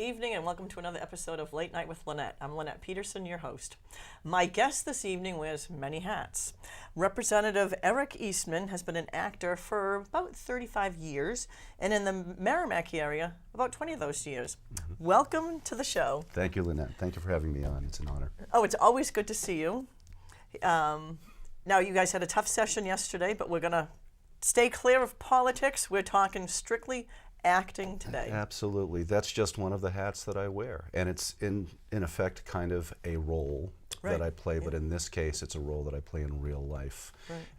evening and welcome to another episode of Late Night with Lenette. I'm Lenette Peterson, your host. My guest this evening wears many hats. Representative Eric Eastman has been an actor for about 35 years and in the Merrimack area about 20 of those years. Mm-hmm. Welcome to the show. Thank you, Lenette. Thank you for having me on. It's an honor. Oh, it's always good to see you. Now, you guys had a tough session yesterday, but we're going to stay clear of politics. We're talking strictly acting today. Absolutely. That's just one of the hats that I wear. And it's in effect kind of a role that I play, but in this case it's a role that I play in real life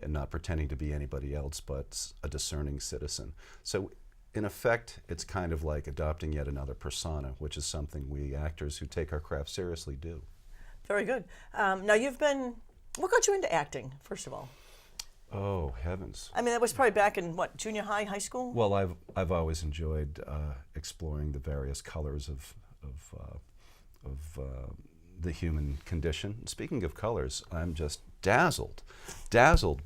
and not pretending to be anybody else but a discerning citizen. So in effect it's kind of like adopting yet another persona, which is something we actors who take our craft seriously do. Very good. Now what got you into acting, first of all? Oh, heavens. I mean, that was probably back in, what, junior high, high school? Well, I've always enjoyed exploring the various colors of the human condition. Speaking of colors, I'm just dazzled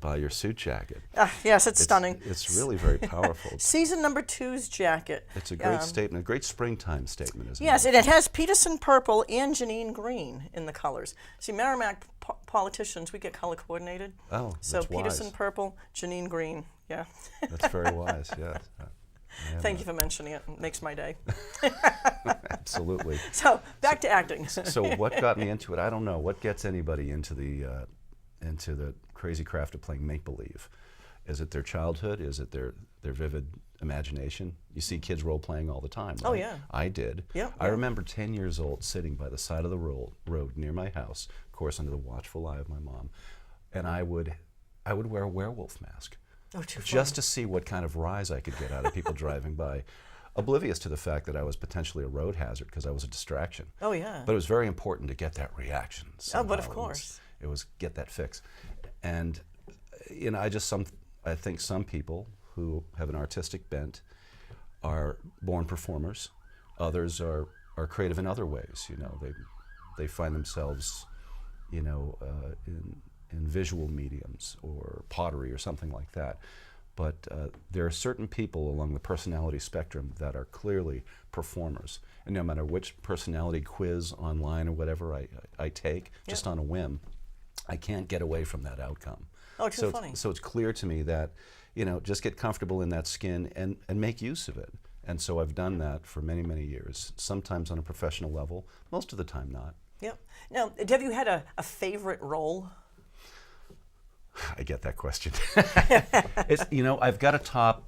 by your suit jacket. Yes, it's stunning. It's really very powerful. Season number 2's jacket. It's a great statement, a great springtime statement, isn't it? Yes, and it has Peterson purple and Janine green in the colors. See, Merrimack politicians, we get color coordinated. Oh, so that's Peterson wise. Purple, Janine green. Yeah. That's very wise. Yes. Thank you for mentioning it. It makes my day. Absolutely. So back to acting. So what got me into it? I don't know. What gets anybody into the crazy craft of playing make-believe? Is it their childhood? Is it their vivid imagination? You see kids role-playing all the time, right? Oh, yeah. I did. Yeah. I remember 10 years old sitting by the side of the road near my house, of course under the watchful eye of my mom, and I would wear a werewolf mask. Oh, too funny. Just to see what kind of rise I could get out of people driving by, oblivious to the fact that I was potentially a road hazard because I was a distraction. Oh, yeah. But it was very important to get that reaction. Oh, but of somehow. course. It was get that fix. And, you know, I think some people who have an artistic bent are born performers. Others are creative in other ways. You know, they find themselves, you know, in visual mediums or pottery or something like that. But there are certain people along the personality spectrum that are clearly performers. And no matter which personality quiz online or whatever I take, just on a whim, I can't get away from that outcome. Oh, too funny. So it's clear to me that, you know, just get comfortable in that skin and make use of it. And so I've done that for many, many years, sometimes on a professional level, most of the time not. Yep. Now, have you had a favorite role? I get that question. You know, I've got a top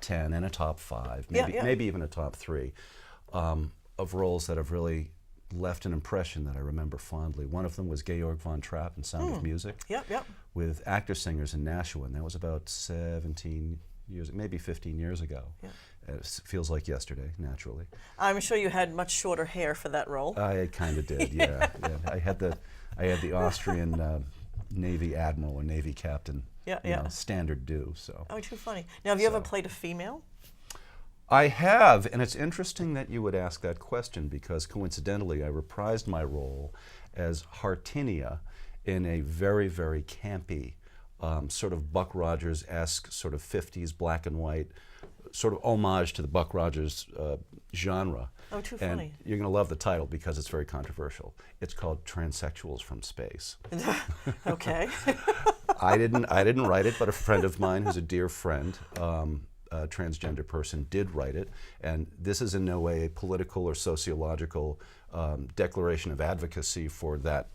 10 and a top 5, maybe even a top 3 of roles that have really left an impression that I remember fondly. One of them was Georg von Trapp in Sound of Music. With actor-singers in Nashua, and that was about 17 years, maybe 15 years ago. It feels like yesterday, naturally. I'm sure you had much shorter hair for that role. I kind of did, yeah. I had the Austrian Navy admiral or Navy captain, standard do. So. Oh, too funny. Now, have you ever played a female? I have, and it's interesting that you would ask that question because coincidentally I reprised my role as Hartinia in a very, very campy, sort of Buck Rogers-esque, sort of 50s black and white, sort of homage to the Buck Rogers genre. Oh, too and funny. You're going to love the title because it's very controversial. It's called Transsexuals from Space. Okay. I didn't write it, but a friend of mine who's a dear friend, a transgender person, did write it. And this is in no way a political or sociological declaration of advocacy for that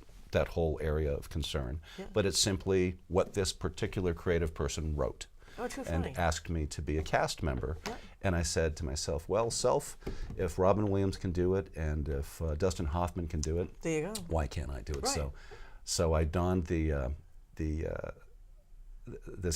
whole area of concern. But it's simply what this particular creative person wrote. Oh, too funny. And asked me to be a cast member. And I said to myself, well, if Robin Williams can do it and if Dustin Hoffman can do it, there you go. Why can't I do it? Right. So I donned this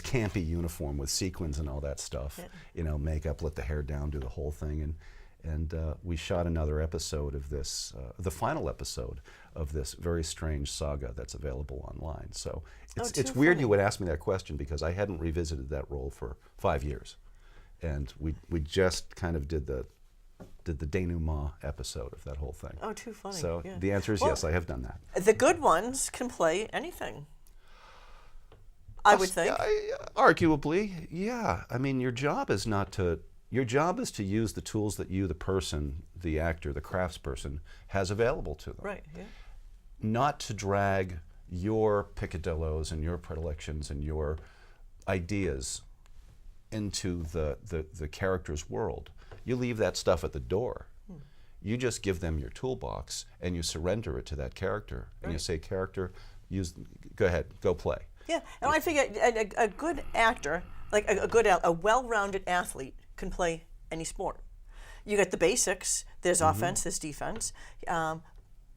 campy uniform with sequins and all that stuff, you know, makeup, let the hair down, do the whole thing, and we shot another episode of this, the final episode of this very strange saga that's available online. So it's weird you would ask me that question because I hadn't revisited that role for 5 years, and we just kind of did the denouement episode of that whole thing. Oh, too funny. So the answer is yes, I have done that. The good ones can play anything, I would think. Arguably, yeah. I mean, your job is not to your job is to use the tools that you, the person, the actor, the craftsperson, has available to them. Right, yeah. Not to drag your picadillos and your predilections and your ideas into the character's world. You leave that stuff at the door. You just give them your toolbox and you surrender it to that character. And you say, character, go ahead, go play. Yeah, and I figure a good actor, like a well-rounded athlete, can play any sport. You get the basics. There's offense, there's defense. A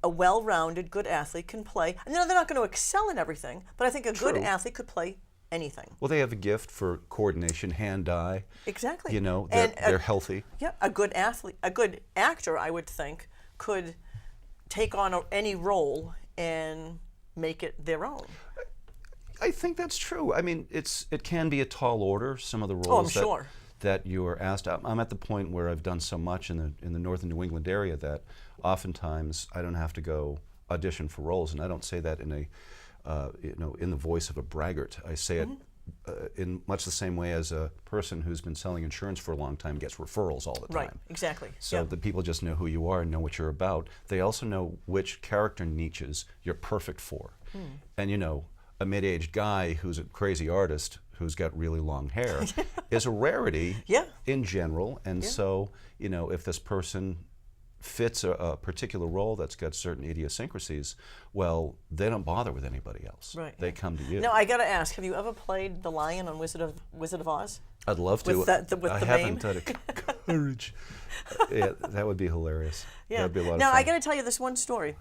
well-rounded, good athlete can play. And they're not going to excel in everything, but I think a good athlete could play anything. Well, they have a gift for coordination, hand-eye. Exactly. You know, they're healthy. Yeah, a good athlete, a good actor, I would think, could take on any role and make it their own. I think that's true. I mean, it can be a tall order, some of the roles Oh, I'm sure. that you're asked. I'm at the point where I've done so much in the northern New England area that oftentimes I don't have to go audition for roles, and I don't say that in a in the voice of a braggart. I say it in much the same way as a person who's been selling insurance for a long time gets referrals all the time. Right, exactly. So the people just know who you are and know what you're about. They also know which character niches you're perfect for. And a mid-aged guy who's a crazy artist who's got really long hair is a rarity in general. And so, if this person fits a particular role that's got certain idiosyncrasies, well, they don't bother with anybody else. Right. They come to you. Now, I got to ask, have you ever played the lion on Wizard of Oz? I'd love to. With I the haven't mane? had a courage. Yeah, that would be hilarious. Yeah. That'd be a lot of Now, fun. I got to tell you this one story.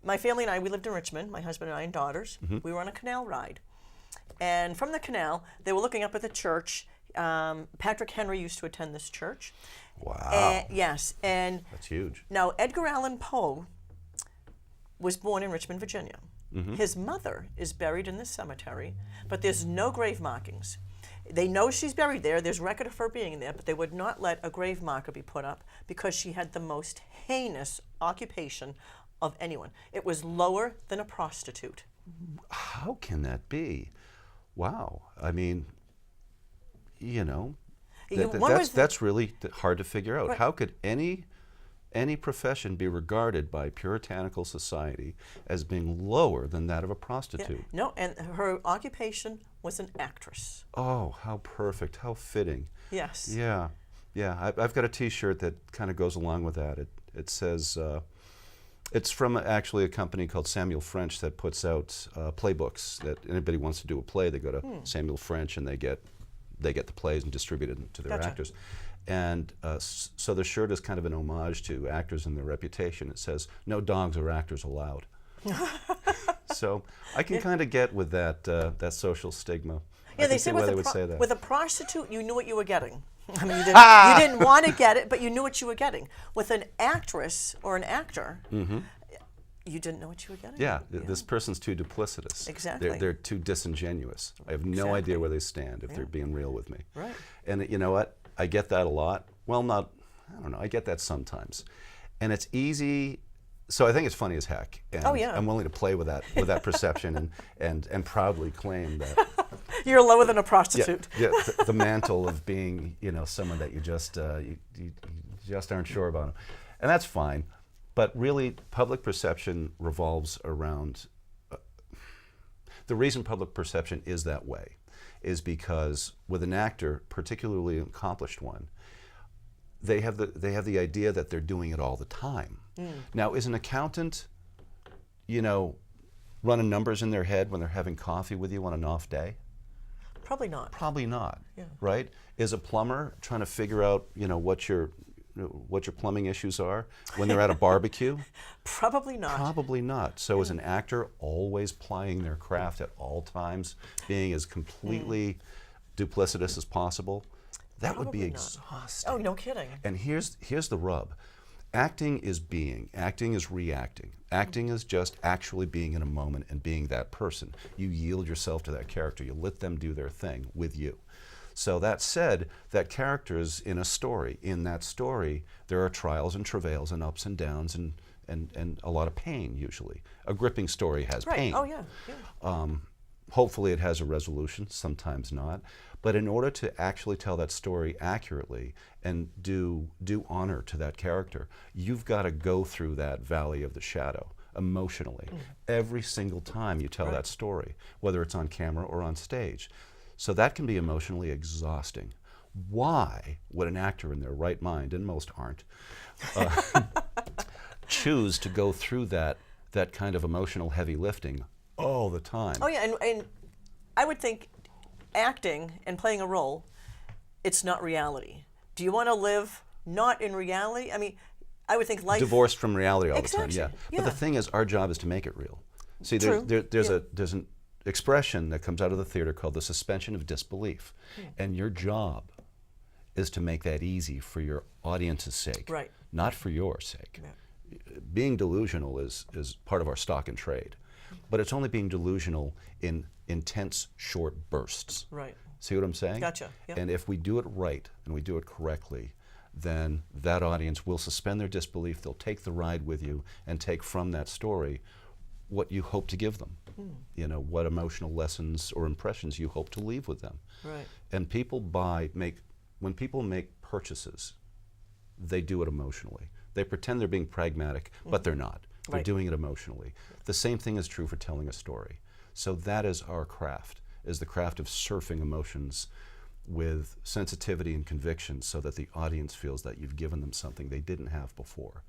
My family and I, we lived in Richmond, my husband and I and daughters. We were on a canal ride. And from the canal, they were looking up at the church. Patrick Henry used to attend this church. Wow. Yes. And that's huge. now, Edgar Allan Poe was born in Richmond, Virginia. His mother is buried in this cemetery, but there's no grave markings. They know she's buried there. There's record of her being there, but they would not let a grave marker be put up because she had the most heinous occupation of anyone. It was lower than a prostitute. How can that be? Wow. I mean, that's really hard to figure out. Right. How could any profession be regarded by puritanical society as being lower than that of a prostitute? Yeah. No, and her occupation was an actress. Oh, how perfect, how fitting. Yes. Yeah, I've got a T-shirt that kind of goes along with that. It says, it's from actually a company called Samuel French that puts out playbooks. That anybody wants to do a play, they go to Samuel French and they get the plays and distribute it to their actors. And so the shirt is kind of an homage to actors and their reputation. It says, "No dogs or actors allowed." So I can kind of get with that social stigma. Yeah, I they can say see why they would say that. with a prostitute, you knew what you were getting. I mean, you didn't want to get it, but you knew what you were getting. With an actress or an actor, you didn't know what you were getting. Yeah, this person's too duplicitous. Exactly. They're too disingenuous. I have no idea where they stand if they're being real with me. Right. And you know what? I get that a lot. Well, I don't know. I get that sometimes. And it's easy. So I think it's funny as heck. And I'm willing to play with that perception and proudly claim that. You're lower than a prostitute. Yeah, the mantle of being, someone that you just aren't sure about. And that's fine. But really, public perception revolves around, the reason public perception is that way is because with an actor, particularly an accomplished one, they have the idea that they're doing it all the time. Now, is an accountant, running numbers in their head when they're having coffee with you on an off day? Probably not. Probably not. Yeah. Right? Is a plumber trying to figure out, what your plumbing issues are when they're at a barbecue? Probably not. Probably not. So is an actor always plying their craft at all times, being as completely duplicitous as possible? That would be Probably not. exhausting. Oh, no kidding. And here's the rub. Acting is being. Acting is reacting. Acting is just actually being in a moment and being that person. You yield yourself to that character. You let them do their thing with you. So that said, that character's in a story. In that story, there are trials and travails and ups and downs and a lot of pain, usually. A gripping story has pain. Oh, yeah. hopefully it has a resolution, sometimes not. But in order to actually tell that story accurately and do honor to that character, you've got to go through that valley of the shadow emotionally every single time you tell that story, whether it's on camera or on stage. So that can be emotionally exhausting. Why would an actor in their right mind, and most aren't, choose to go through that kind of emotional heavy lifting all the time? Oh yeah, and I would think acting and playing a role, it's not reality. Do you want to live not in reality? I mean, I would think life... Divorced from reality all Exactly. the time, yeah. But the thing is, our job is to make it real. See, True. there's an expression that comes out of the theater called the suspension of disbelief. And your job is to make that easy for your audience's sake, Right. not for your sake. Yeah. Being delusional is part of our stock and trade, but it's only being delusional in intense, short bursts. Right. See what I'm saying? Gotcha. Yep. And if we do it right and we do it correctly, then that audience will suspend their disbelief. They'll take the ride with you and take from that story what you hope to give them. You know, what emotional lessons or impressions you hope to leave with them. Right. And people when people make purchases, they do it emotionally. They pretend they're being pragmatic, but they're not. They're Right. doing it emotionally. The same thing is true for telling a story. So that is our craft, is the craft of surfing emotions with sensitivity and conviction so that the audience feels that you've given them something they didn't have before.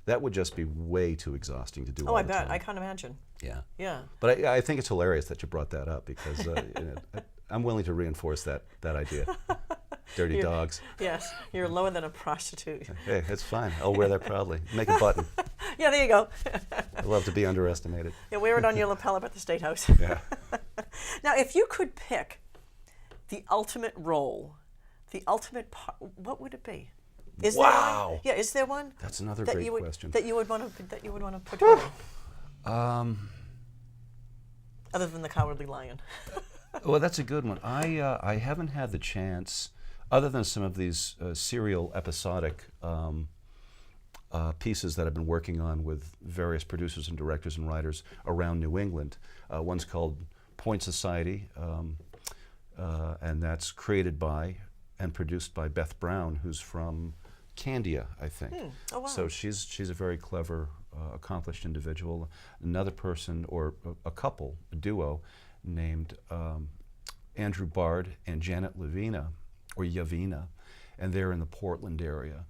That would just be way too exhausting to do all Oh, I the bet. time. I can't imagine. Yeah. Yeah. But I think it's hilarious that you brought that up because I'm willing to reinforce that idea. Dirty dogs. Yes. You're lower than a prostitute. Hey, it's fine. I'll wear that proudly. Make a button. Yeah, there you go. I love to be underestimated. Yeah, wear it on your lapel up at the State House. Yeah. Now, if you could pick the ultimate role, the ultimate part, what would it be? Is there Wow. one? Yeah, is there one? That's another that great you would, question. That you would want to portray? Other than the Cowardly Lion. Well, that's a good one. I haven't had the chance, other than some of these serial episodic pieces that I've been working on with various producers and directors and writers around New England. One's called Point Society, and that's created by and produced by Beth Brown, who's from Candia, I think. Oh, wow. So she's a very clever, accomplished individual. Another person, or a couple, a duo, named Andrew Bard and Janet Lavina, or Yavina, and they're in the Portland area.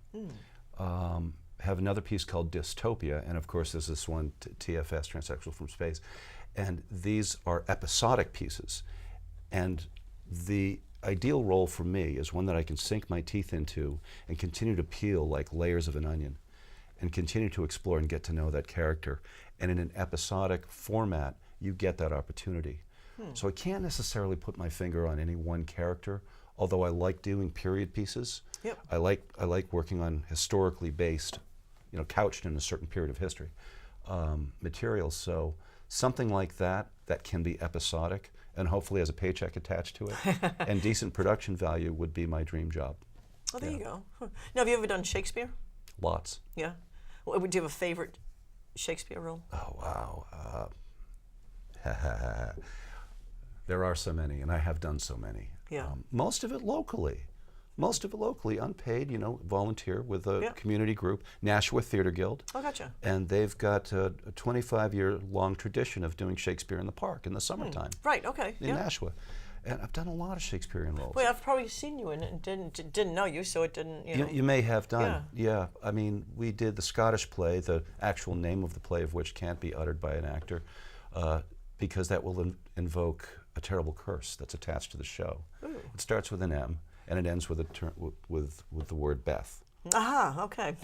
Have another piece called Dystopia, and of course there's this one, TFS, Transsexual from Space, and these are episodic pieces. And the ideal role for me is one that I can sink my teeth into and continue to peel like layers of an onion and continue to explore and get to know that character. And in an episodic format, you get that opportunity. So I can't necessarily put my finger on any one character, although I like doing period pieces. Yep. I like working on historically based, couched in a certain period of history, materials. So something like that can be episodic and hopefully has a paycheck attached to it, and decent production value would be my dream job. Oh, there you go. Now, have you ever done Shakespeare? Lots. Yeah. Well, do you have a favorite Shakespeare role? Oh, wow. There are so many, and I have done so many. Yeah. Most of it locally, unpaid, volunteer with a Yeah. community group, Nashua Theater Guild. Oh, gotcha. And they've got a 25-year-long tradition of doing Shakespeare in the park in the summertime Right, okay. in Yeah. Nashua. And I've done a lot of Shakespearean roles. Well, I've probably seen you in it and didn't know you, so it didn't, You may have done. Yeah. I mean, we did the Scottish play, the actual name of the play of which can't be uttered by an actor, because that will invoke a terrible curse that's attached to the show. Ooh. It starts with an M, and it ends with with the word Beth. Aha, okay.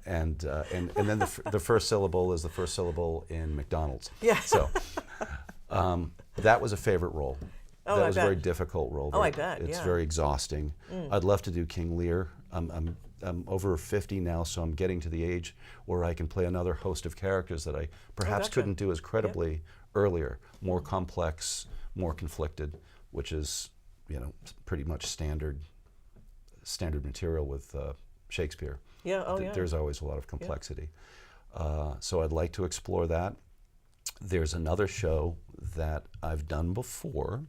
And then the first syllable is the first syllable in McDonald's. Yeah. So that was a favorite role. Oh, that I was bet. a very difficult role. Oh, I bet, It's yeah. very exhausting. I'd love to do King Lear. I'm over 50 now, so I'm getting to the age where I can play another host of characters that I perhaps gotcha. couldn't do as credibly earlier. More complex, more conflicted, which is pretty much standard material with Shakespeare. Yeah, oh yeah. There's always a lot of complexity. So I'd like to explore that. there's another show that I've done before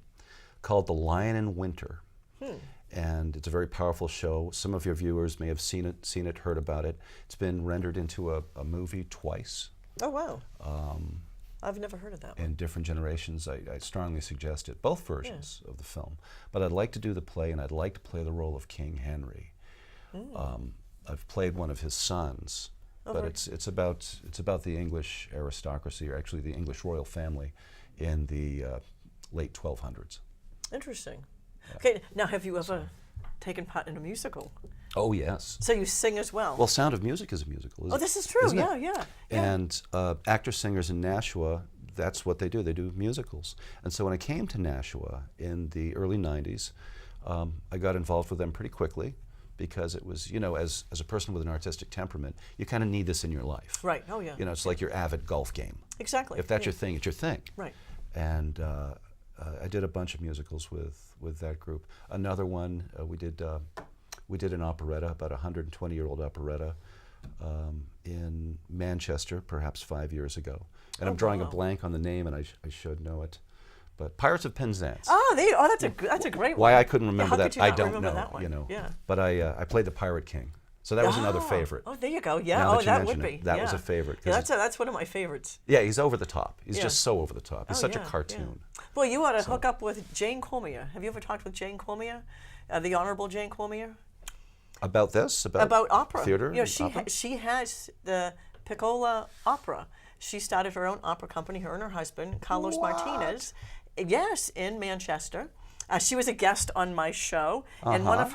called The Lion in Winter. And it's a very powerful show. Some of your viewers may have seen it, heard about it. It's been rendered into a movie twice. Oh, wow. I've never heard of that one. In different generations. I strongly suggest it, both versions of the film. But I'd like to do the play, and I'd like to play the role of King Henry. I've played one of his sons, but it's about the English aristocracy, or actually the English royal family, in the late 1200s. Interesting. Okay, now have you ever taken part in a musical? Oh, yes. So you sing as well? Well, Sound of Music is a musical, this is true. isn't Yeah, it? yeah. And actor-singers in Nashua, that's what they do. They do musicals. And so when I came to Nashua in the early 90s, I got involved with them pretty quickly, because it was, as a person with an artistic temperament, you kind of need this in your life. Right, oh yeah. It's like your avid golf game. Exactly. If that's your thing, it's your thing. Right. And I did a bunch of musicals with that group. Another one, we did an operetta, about a 120-year-old operetta, in Manchester, perhaps 5 years ago. And I'm drawing a blank on the name, and I should know it. But Pirates of Penzance. Oh, that's a great one. Why I couldn't remember that, I don't remember know. That one? Yeah. But I played the Pirate King, so that was another favorite. Oh, there you go. Yeah. Now That would be. That was a favorite. Yeah, that's one of my favorites. Yeah, he's over the top. He's just so over the top. He's such a cartoon. Yeah. Well, you ought to hook up with Jane Cormier. Have you ever talked with Jane Cormier, the Honorable Jane Cormier? About this? About opera. Theater? She has the Piccola Opera. She started her own opera company, her and her husband, Carlos Martinez. Yes, in Manchester. She was a guest on my show, and one of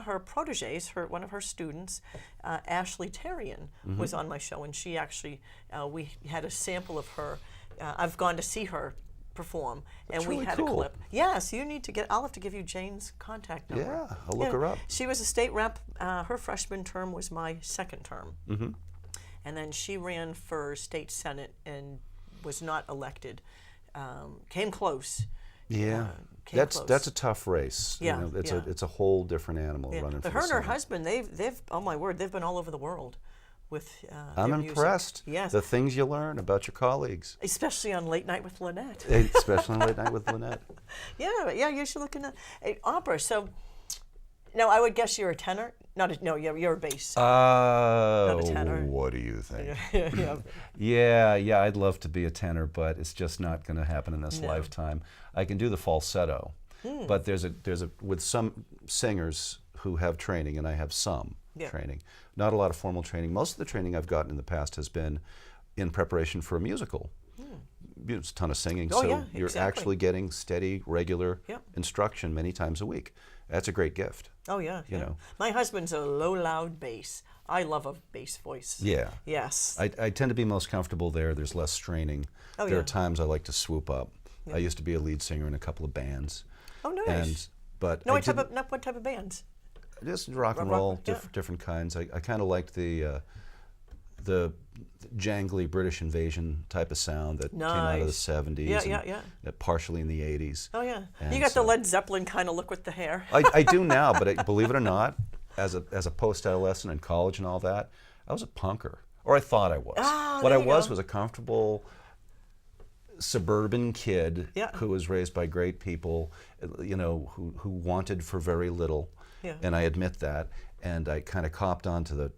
her proteges, one of her students, Ashley Terrian, was on my show, and she actually, we had a sample of her. I've gone to see her perform, and we had a clip. Yes, you need to get. I'll have to give you Jane's contact number. Yeah, I'll look her up. She was a state rep. Her freshman term was my second term, and then she ran for state senate and was not elected. Came close. Yeah, that's a tough race. Yeah, it's a whole different animal running. But for her and her Senate. husband, they've oh my word, they've been all over the world with. I'm their impressed. Music. Yes, the things you learn about your colleagues, especially on Late Night with Lenette. Especially on Late Night with Lenette. Yeah, you should look into opera. So, now I would guess you're a tenor. You're a bass. Not a tenor. What do you think? Yeah. I'd love to be a tenor, but it's just not going to happen in this lifetime. I can do the falsetto, but there's a with some singers who have training, and I have some training. Not a lot of formal training. Most of the training I've gotten in the past has been in preparation for a musical. It's a ton of singing, you're actually getting steady, regular instruction many times a week. That's a great gift. Oh yeah, you know. My husband's a low, loud bass. I love a bass voice. Yeah. Yes. I tend to be most comfortable there. There's less straining. There are times I like to swoop up. I used to be a lead singer in a couple of bands. Oh, nice. But what type of bands? Just rock and roll, different kinds. I kind of liked the jangly British invasion type of sound that came out of the 70s. And partially in the 80s. Oh, yeah. And you got the Led Zeppelin kind of look with the hair. I do now, but believe it or not, as a post-adolescent in college and all that, I was a punker. Or I thought I was. What I was a comfortable suburban kid who was raised by great people, who wanted for very little. Yeah. And I admit that. And I kind of copped on to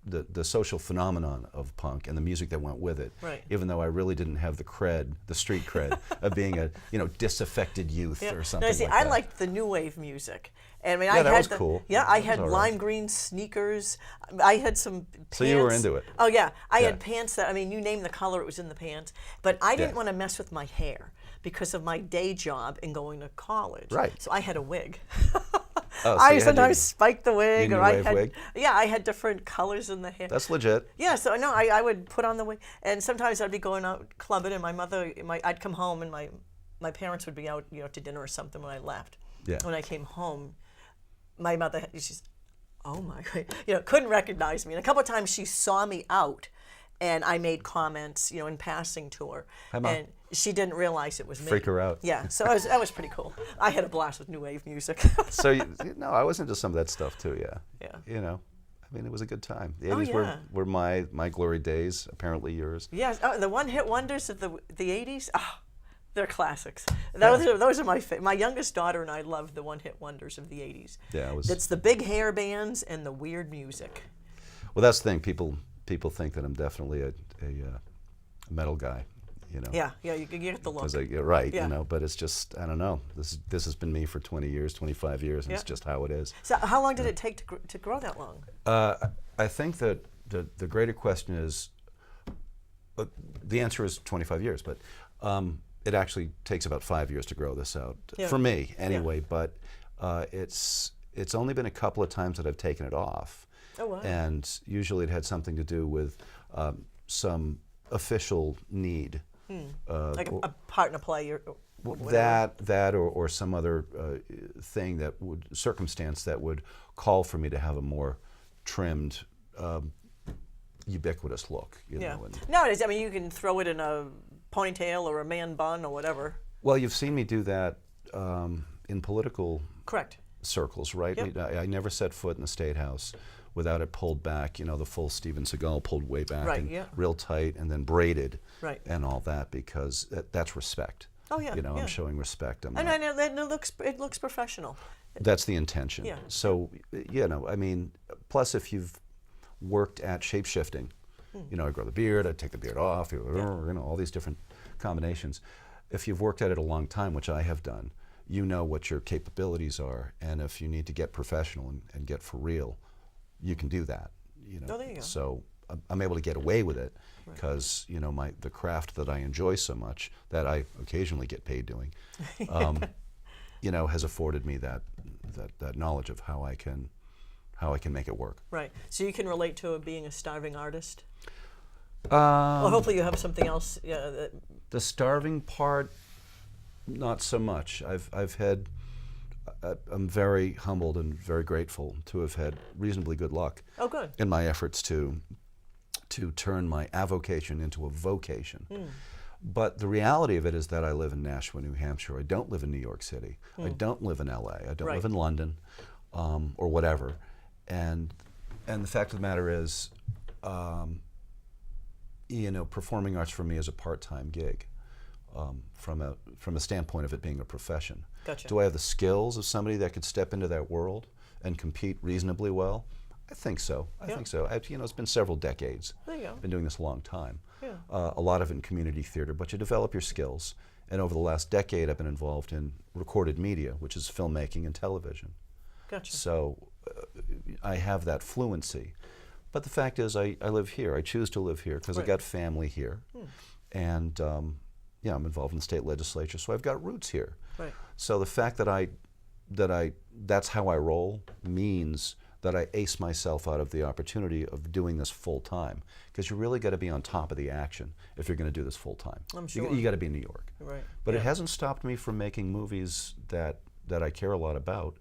the social phenomenon of punk and the music that went with it, even though I really didn't have the street cred of being a disaffected youth or something like that. I liked the new wave music. And I mean, that was cool. Yeah, I had lime green sneakers. I had some pants. So you were into it. Oh yeah, I had pants that, you name the color, it was in the pants. But I didn't want to mess with my hair because of my day job and going to college. Right. So I had a wig. So I sometimes spiked the wig, or I had I had different colors in the hair. That's legit. Yeah, so no, I would put on the wig, and sometimes I'd be going out clubbing, and I'd come home, and my parents would be out to dinner or something when I left. Yeah. When I came home, my mother, she's, oh my God, couldn't recognize me, and a couple of times she saw me out. And I made comments, in passing to her. Hi, Mom. And she didn't realize it was me. Freak her out. Yeah, so that was pretty cool. I had a blast with new wave music. So, I was into some of that stuff too, yeah. Yeah. I mean, it was a good time. The Oh, 80s yeah. were my glory days, apparently yours. Yes, the one-hit wonders of the 80s. Oh, they're classics. Those are my youngest daughter and I love the one-hit wonders of the 80s. Yeah, It's the big hair bands and the weird music. Well, that's the thing. People think that I'm definitely a metal guy, you know. Yeah, you get the look. Because right, Yeah. you know. But it's just, I don't know. This has been me for 20 years, 25 years, and Yeah. it's just how it is. So how long did it take to grow that long? I think that the greater question is, the answer is 25 years, but it actually takes about 5 years to grow this out, Yeah. for me anyway. But it's only been a couple of times that I've taken it off. Oh, wow. And usually it had something to do with some official need. Like a part in a play or whatever. That or some other thing circumstance that would call for me to have a more trimmed, ubiquitous look. You Yeah. know, Nowadays, I mean, you can throw it in a ponytail or a man bun or whatever. well, you've seen me do that in political Correct. circles, right? Yep. I never set foot in the State House without it pulled back, you know, the full Steven Seagal pulled way back Right, and yeah. real tight and then braided Right. and all that, because that's respect. Oh, yeah, You know, yeah. I'm showing respect. And it looks professional. That's the intention. Yeah. So, you know, I mean, plus if you've worked at shape-shifting, you know, I grow the beard, I take the beard off, you know, all these different combinations. If you've worked at it a long time, which I have done, you know what your capabilities are, and if you need to get professional and get for real, you can do that. You know. Oh, there you go. So I'm able to get away with it because you know the craft that I enjoy so much, that I occasionally get paid doing, you know, has afforded me that knowledge of how I can make it work. Right. So you can relate to being a starving artist? Um, Well, hopefully you have something else. Yeah. The starving part, not so much. I'm very humbled and very grateful to have had reasonably good luck Oh, good. in my efforts to turn my avocation into a vocation. But the reality of it is that I live in Nashua, New Hampshire. I don't live in New York City. I don't live in LA. I don't Right. live in London or whatever. And the fact of the matter is, you know, performing arts for me is a part-time gig. From a standpoint of it being a profession. Gotcha. Do I have the skills of somebody that could step into that world and compete reasonably well? I think so. I think so. You know, it's been several decades. There you go. Been doing this a long time. Yeah. A lot of it in community theater, but you develop your skills. And over the last decade, I've been involved in recorded media, which is filmmaking and television. Gotcha. So I have that fluency. But the fact is, I live here. I choose to live here because I Right. got family here. And yeah, I'm involved in the state legislature, so I've got roots here. Right. So the fact that that's how I roll means that I ace myself out of the opportunity of doing this full time, because you really got to be on top of the action if you're going to do this full time. I'm sure. You got to be in New York. Right. But Yeah. it hasn't stopped me from making movies that I care a lot about.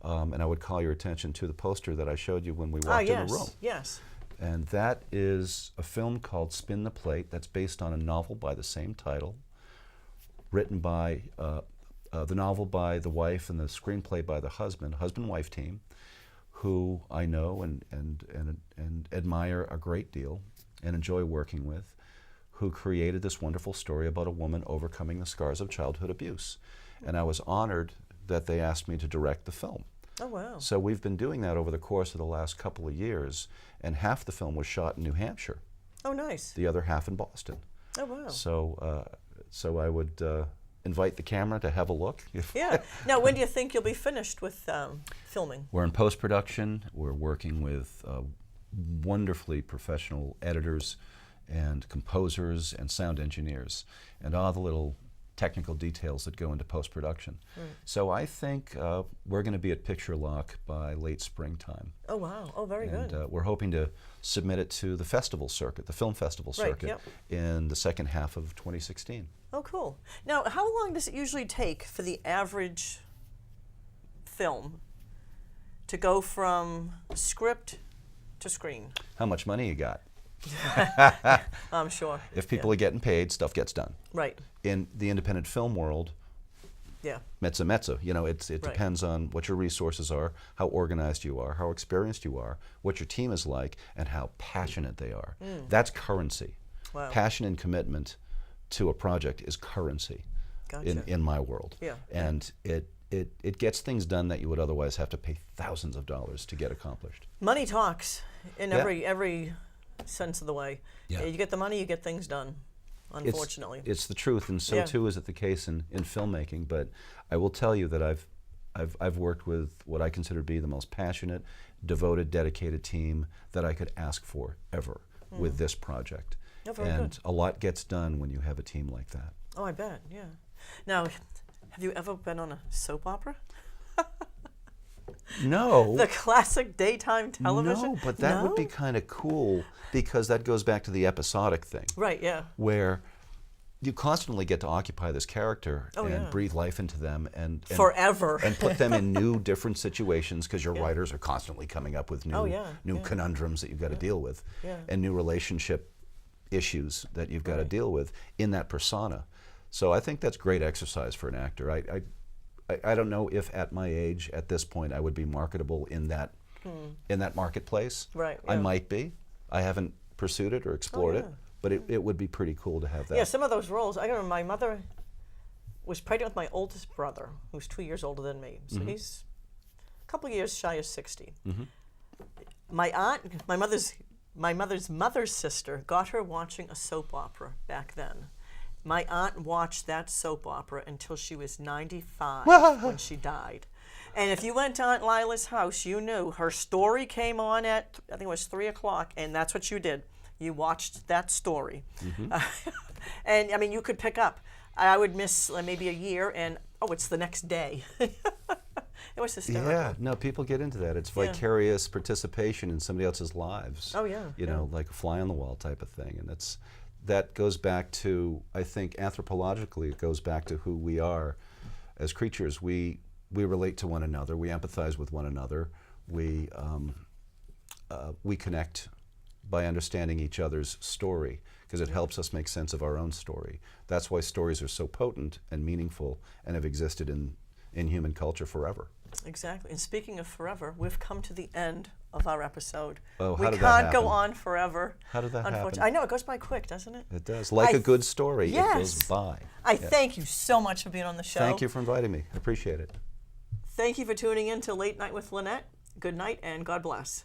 And I would call your attention to the poster that I showed you when we walked in the room. Yes. And that is a film called Spin the Plate that's based on a novel by the same title, written by the novel by the wife and the screenplay by the husband-wife team, who I know and admire a great deal and enjoy working with, who created this wonderful story about a woman overcoming the scars of childhood abuse. And I was honored that they asked me to direct the film. Oh, wow. So we've been doing that over the course of the last couple of years, and half the film was shot in New Hampshire, Oh, nice. the other half in Boston. Oh, wow. So I would invite the camera to have a look. Yeah. Now, when do you think you'll be finished with filming? We're in post-production. We're working with wonderfully professional editors and composers and sound engineers and all the little technical details that go into post-production. Right. So I think we're going to be at picture lock by late springtime. Oh, wow. Oh, very And good. we're hoping to submit it to the festival circuit, the film festival Right, circuit, yep. in the second half of 2016. Oh, cool. Now, how long does it usually take for the average film to go from script to screen? How much money you got? I'm sure. If people are getting paid, stuff gets done. Right. In the independent film world, Yeah. Mezzo mezzo. You know, it Right. depends on what your resources are, how organized you are, how experienced you are, what your team is like, and how passionate they are. That's currency. Wow. Passion and commitment to a project is currency Gotcha. in my world. Yeah. And it gets things done that you would otherwise have to pay thousands of dollars to get accomplished. Money talks in Yeah. every sense of the way. Yeah. You get the money, you get things done. Unfortunately. It's the truth, and so Yeah. too is it the case in filmmaking. But I will tell you that I've worked with what I consider to be the most passionate, devoted, dedicated team that I could ask for ever with this project. Oh, very and good. a lot gets done when you have a team like that. Oh, I bet. Yeah. Now, have you ever been on a soap opera? No. The classic daytime television? No, but that would be No? kind of cool because that goes back to the episodic thing. Right, yeah. Where you constantly get to occupy this character Oh, and yeah. breathe life into them and Forever. and put them in new, different situations because your writers are constantly coming up with new, Oh, yeah, new yeah. conundrums that you've got to deal with, Yeah. and new relationship issues that you've got to Right. deal with in that persona. So I think that's great exercise for an actor. I don't know if at my age, at this point, I would be marketable in that marketplace. Right, I yeah. might be. I haven't pursued it or explored it, yeah. but it would be pretty cool to have that. Yeah, some of those roles. I remember my mother was pregnant with my oldest brother, who's 2 years older than me. So he's a couple of years shy of 60. My aunt, my mother's mother's sister, got her watching a soap opera back then. My aunt watched that soap opera until she was 95 when she died. And if you went to Aunt Lila's house, you knew her story came on at, I think it was 3 o'clock, and that's what you did. You watched that story. And I mean, you could pick up. I would miss maybe a year, and oh, it's the next day. It was hysterical. Yeah, no, people get into that. It's Yeah. vicarious participation in somebody else's lives. Oh, yeah, You know, like a fly on the wall type of thing. And that goes back to, I think anthropologically, it goes back to who we are as creatures. We relate to one another. We empathize with one another. We connect by understanding each other's story because it helps us make sense of our own story. That's why stories are so potent and meaningful and have existed in human culture forever. Exactly. And speaking of forever, we've come to the end of our episode. Oh, we how did that can't go happen? on forever. How did that happen? I know, it goes by quick, doesn't it? It does. Like I a good story, it goes yes. by. I thank you so much for being on the show. Thank you for inviting me. I appreciate it. Thank you for tuning in to Late Night with Lenette. Good night and God bless.